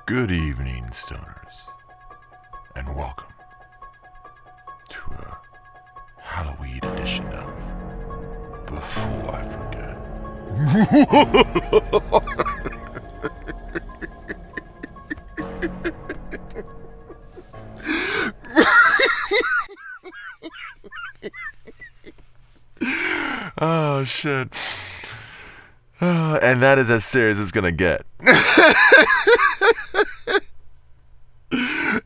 Good evening, stoners, and welcome to a Halloweed edition of Before I Forget. Oh, shit. And that is as serious as it's gonna get.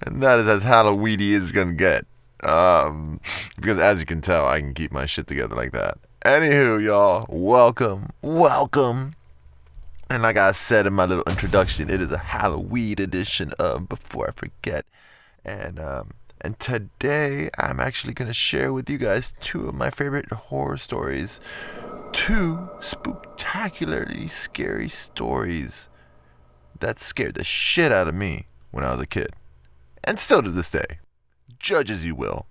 And that is as Halloweedy as it's gonna get. Because as you can tell, I can keep my shit together like that. Anywho, y'all, welcome. And like I said in my little introduction, it is a Halloweed edition of Before I Forget. And today I'm actually gonna share with you guys two of my favorite horror stories. Two spooktacularly scary stories that scared the shit out of me when I was a kid. And still to this day. Judge as you will.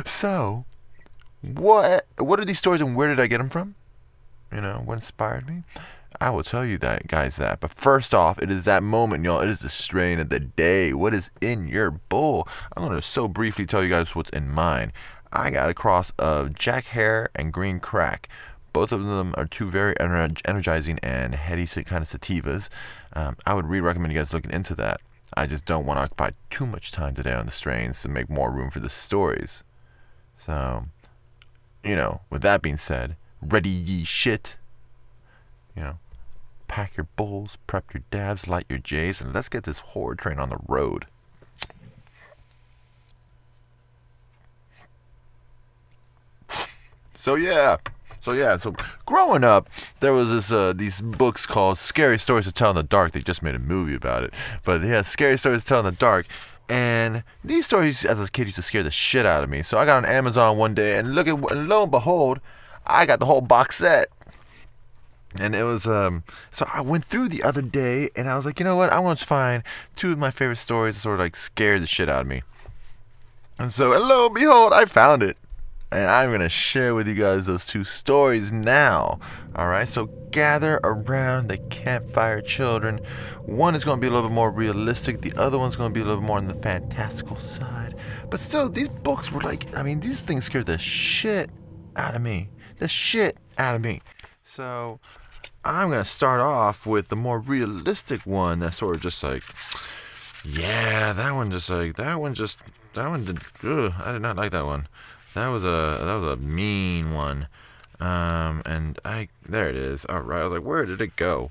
So, what are these stories and where did I get them from? You know, what inspired me? I will tell you that, guys, that. But first off, it is that moment, y'all. It is the strain of the day. What is in your bowl? I'm going to so briefly tell you guys what's in mine. I got a cross of Jack Hare and Green Crack. Both of them are two very energizing and heady kind of sativas. I would really recommend you guys looking into that. I just don't want to occupy too much time today on the strains to make more room for the stories. So, you know, with that being said, ready ye shit. You know, pack your bowls, prep your dabs, light your J's, and let's get this horror train on the road. So growing up, there was these books called Scary Stories to Tell in the Dark. They just made a movie about it. But yeah, Scary Stories to Tell in the Dark. And these stories, as a kid, used to scare the shit out of me. So I got on Amazon one day, and lo and behold, I got the whole box set. And it was, so I went through the other day, and I was like, you know what? I want to find two of my favorite stories that sort of like scared the shit out of me. And so, and lo and behold, I found it. And I'm going to share with you guys those two stories now. Alright, so gather around the campfire, children. One is going to be a little bit more realistic. The other one's going to be a little bit more on the fantastical side. But still, these books were these things scared the shit out of me. So, I'm going to start off with the more realistic one that's sort of just like, yeah, I did not like that one. That was a mean one. There it is. All right. I was like, where did it go?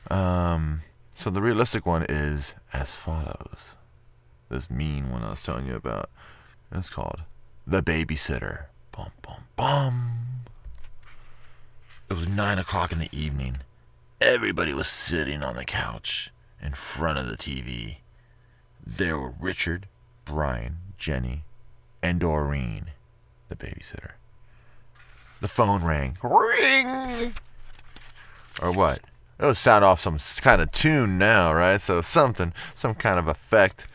So the realistic one is as follows. This mean one I was telling you about. It's called The Babysitter. Bum, bum, bum. It was 9:00 in the evening. Everybody was sitting on the couch in front of the TV. There were Richard, Brian, Jenny, and Doreen, the babysitter. The phone rang. Ring! Or what? It'll sound off some kind of tune now, right? So some kind of effect.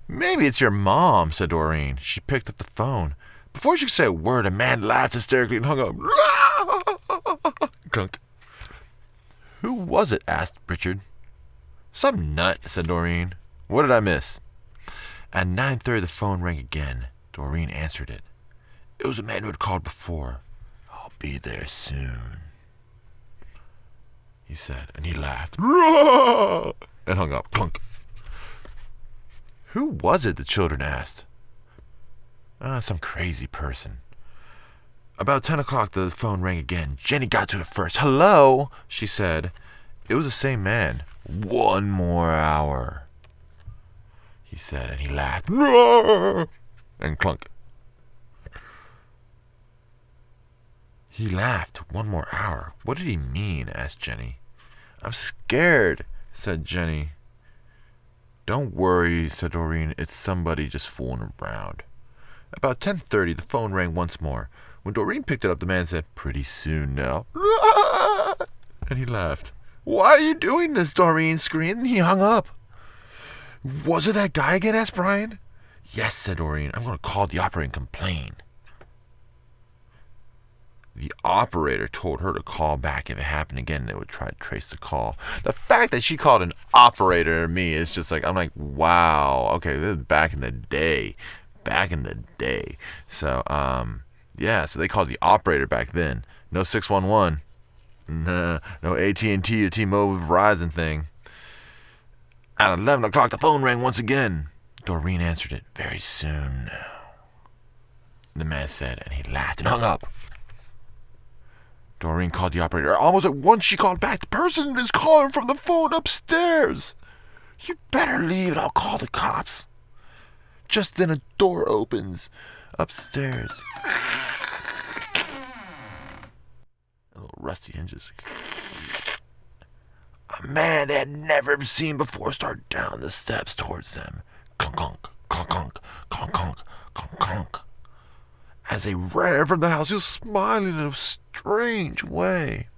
Maybe it's your mom, said Doreen. She picked up the phone. Before she could say a word, a man laughed hysterically and hung up. Clunk. Who was it? Asked Richard. Some nut, said Doreen. What did I miss? At 9:30, the phone rang again. Doreen answered it. It was a man who had called before. I'll be there soon, he said, and he laughed. And hung up. Clunk. Who was it? The children asked. Some crazy person. About 10:00, the phone rang again. Jenny got to it first. Hello, she said. It was the same man. 1 more hour, he said, and he laughed. And clunk. He laughed. 1 more hour. What did he mean? Asked Jenny. I'm scared, said Jenny. Don't worry, said Doreen. It's somebody just fooling around. About 10:30, the phone rang once more. When Doreen picked it up, the man said, pretty soon now. And he laughed. Why are you doing this? Doreen screamed, and he hung up. Was it that guy again? Asked Brian. Yes, said Doreen. I'm going to call the operator and complain. The operator told her to call back if it happened again. They would try to trace the call. The fact that she called an operator to me is just like, I'm like, wow. Okay, this is back in the day. So, yeah, so they called the operator back then. No 611. No AT&T or T-Mobile Verizon thing. At 11 o'clock, the phone rang once again. Doreen answered it. Very soon now, the man said, and he laughed and hung up. Doreen called the operator. Almost at once, she called back. The person is calling from the phone upstairs. You better leave and I'll call the cops. Just then a door opens upstairs. A little rusty hinges. A man they had never seen before started down the steps towards them. Clunk, clunk, clunk, clunk, clunk, clunk, clunk, clunk. As they ran from the house, he was smiling in a strange way.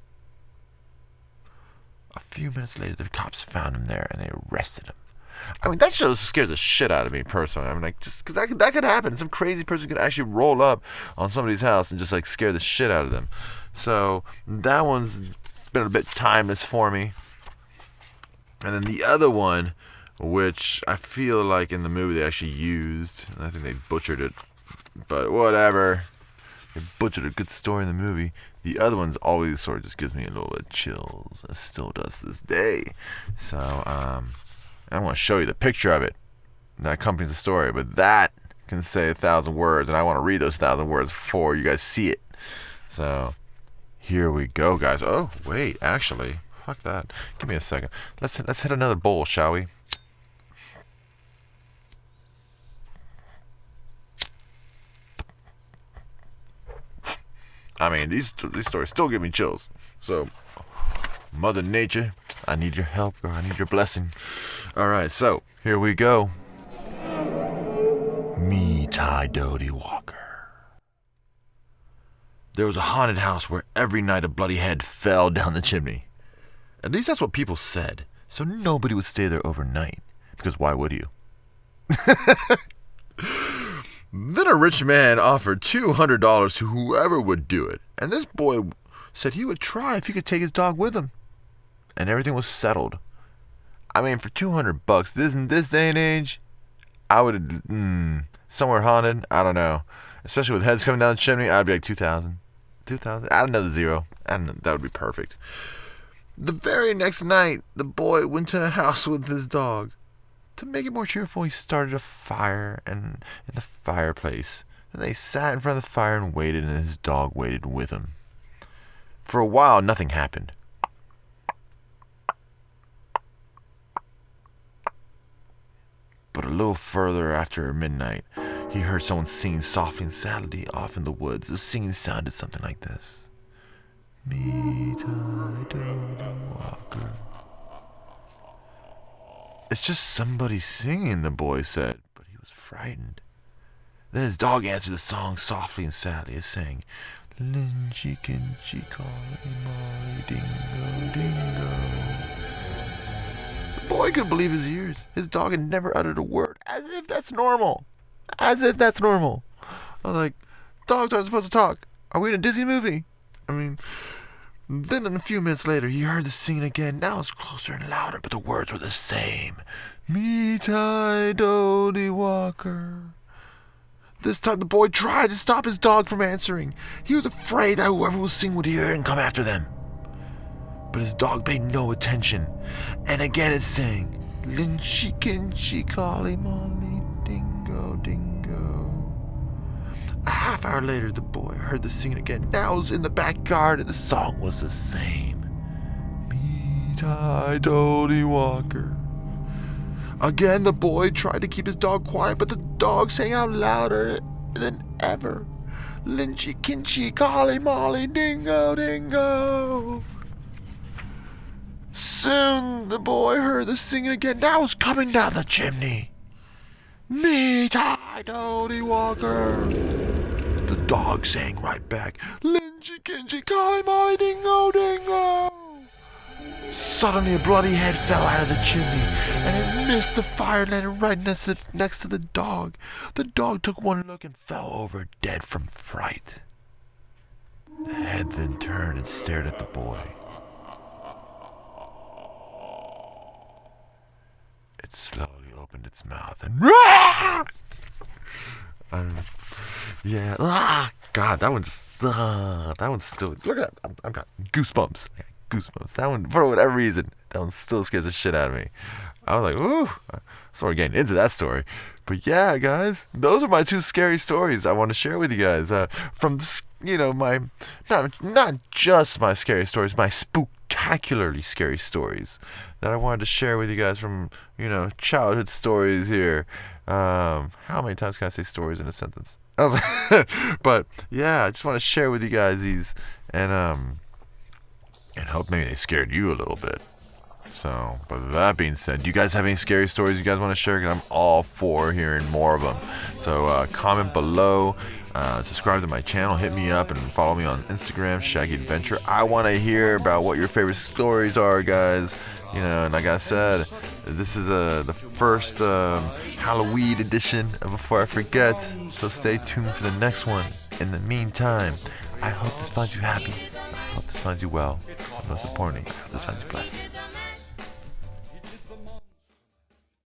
A few minutes later, the cops found him there and they arrested him. I mean, that show scares the shit out of me personally. I mean, like, just because that could happen. Some crazy person could actually roll up on somebody's house and just like scare the shit out of them. So that one's been a bit timeless for me. And then the other one, which I feel like in the movie they actually used, and I think they butchered it, but whatever. They butchered a good story in the movie. The other one's always sort of just gives me a little bit of chills. It still does to this day. So, I want to show you the picture of it that accompanies the story, but that can say 1,000 words, and I want to read those 1,000 words before you guys see it. So, here we go, guys. Oh, wait, actually, fuck that. Give me a second. Let's hit another bowl, shall we? I mean, these stories still give me chills. So, Mother Nature, I need your help, or I need your blessing. All right, so here we go. Me, Ty Doty Walker. There was a haunted house where every night a bloody head fell down the chimney. At least that's what people said. So nobody would stay there overnight. Because why would you? Then a rich man offered $200 to whoever would do it. And this boy said he would try if he could take his dog with him. And everything was settled. I mean, for $200, in this day and age, I would, somewhere haunted, I don't know. Especially with heads coming down the chimney, I'd be like 2,000. 2,000? Add another zero. That would be perfect. The very next night, the boy went to a house with his dog. To make it more cheerful, he started a fire in the fireplace. And they sat in front of the fire and waited, and his dog waited with him. For a while, nothing happened. But a little further after midnight, he heard someone singing softly and sadly off in the woods. The singing sounded something like this. Me, Ty Doty Walker. It's just somebody singing, the boy said, but he was frightened. Then his dog answered the song softly and sadly. It sang, Lynchy, Kinchy, Collie, Molly, Dingo, Dingo. The boy couldn't believe his ears. His dog had never uttered a word, as if that's normal. As if that's normal. I was like, dogs aren't supposed to talk. Are we in a Disney movie? I mean, then a few minutes later, he heard the singing again. Now it's closer and louder, but the words were the same. Me, Ty Doty Walker. This time the boy tried to stop his dog from answering. He was afraid that whoever was singing would hear it and come after them. But his dog paid no attention. And again it sang, Lynchy, Kinchy, Collie, Molly, Dingo, Dingo. A half hour later, the boy heard the singing again. Now it was in the backyard, and the song was the same. Me, Ty Doty Walker. Again, the boy tried to keep his dog quiet, but the dog sang out louder than ever. Lynchy, Kinchy, Collie, Molly, Dingo, Dingo. Soon the boy heard the singing again. Now it was coming down the chimney. Me, Ty Doty Walker. The dog sang right back. Lynchy, Kinchy, Collie, Molly, Dingo, Dingo. Suddenly a bloody head fell out of the chimney, and it missed the fire lantern right next to the dog. The dog took one look and fell over dead from fright. The head and then turned and stared at the boy. It slowly opened its mouth and God, that one's still, look at that, I've got goosebumps. That one, for whatever reason, that one still scares the shit out of me. I was like, ooh, so we're getting into that story. But yeah, guys, those are my 2 scary stories I want to share with you guys. From, my, not just my scary stories, my spooktacularly scary stories that I wanted to share with you guys from, childhood stories here. How many times can I say stories in a sentence? But yeah, I just want to share with you guys these and hope maybe they scared you a little bit. So, but that being said, do you guys have any scary stories you guys want to share? Because I'm all for hearing more of them. So comment below, subscribe to my channel, hit me up, and follow me on Instagram, Shaggy Adventure. I want to hear about what your favorite stories are, guys. And like I said, this is the first Halloweed edition of Before I Forget. So stay tuned for the next one. In the meantime, I hope this finds you happy. I hope this finds you well. And most importantly, I hope this finds you blessed.